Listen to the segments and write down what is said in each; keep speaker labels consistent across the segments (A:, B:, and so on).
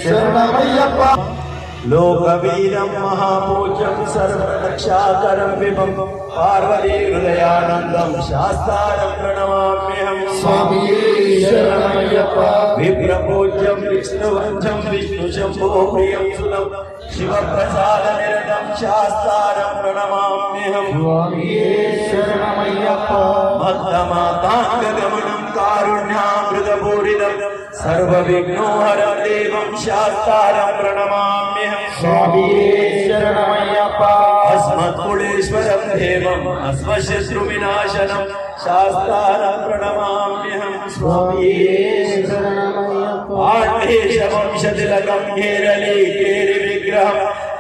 A: शरणमय्यप्पा
B: लोकवीरं महापूज्यं सर्वरक्षाकरं विभं पार्वती हृदयानन्दं शास्तारं प्रणमाम्यहं
A: स्वामिये शरणमय्यप्पा
B: विप्रपूज्यं विष्णुवंशं विष्णुशम्भो प्रियं सुतं शिवप्रसादनिरतं शास्तारं प्रणमाम्यहं
A: स्वामिये शरणमय्यप्पा
B: भक्तमाताङ्गगमनं कारुण्यामृतपूरितं सर्वविघ्नोहरं देवं शास्तारं प्रणमाम्यहं
A: स्वामिये शरणमय्यप्पा
B: अस्मत्कुलेश्वरं देवम् अस्मशत्रुविनाशनं शास्तारं प्रणमाम्यहं
A: स्वामिये शरणमय्यप्पा
B: आढ्येशवंशतिलकं घेरली केरिविग्रहं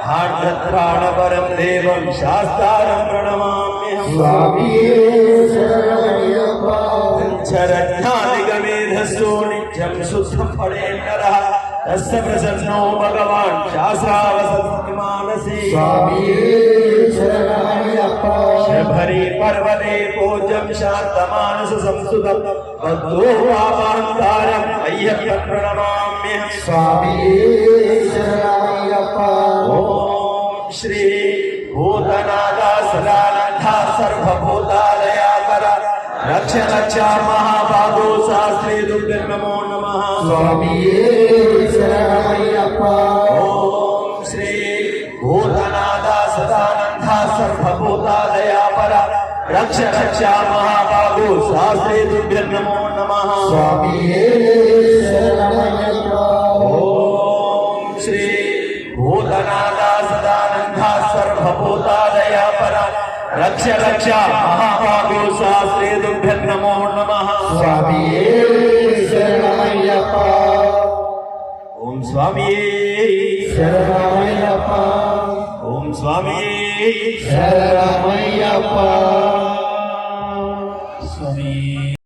B: हार्दत्राणपरं देवं शास्तारं प्रणमाम्यहं
A: स्वामिये शरणमय्यप्पा
B: शरण्यादिगमेधस्सो नित्यं शुद्धं फले नरः तस्य प्रसन्नो भगवान् शास्त्रावसति मानसे
A: स्वामिये शरणमय्यप्पा
B: शबरी पर्वते पूज्यं शान्तमानस संस्तुतं भक्तो पापान्तारम् अय्यप्पं प्रणमाम्यहं
A: स्वामिये शरणमय्यप्पा
B: ॐ श्री भूतनाथ सदानन्द सर्वभूतालयाकर रक्ष रक्ष महाभागो शास्त्रे तुभ्यं नमो नमः
A: स्वामिये शरणमय्यप्पा
B: ॐ श्री भूतनाथ सदानन्द सर्वभूतालयापर रक्ष रक्ष महाभागो शास्त्रे तुभ्यं नमो नमः
A: स्वामिये शरणमय्यप्पा
B: ॐ श्री भूतनाथ सदानन्द सर्वभूतालयापर रक्ष रक्ष महाभागो शास्त्रे तुभ्यं नमो नमः
A: स्वामिये शरणमय्यप्पा
B: ओम स्वामिये
A: शरणमय्यप्पा
B: ओम स्वामिये
A: शरणमय्यप्पा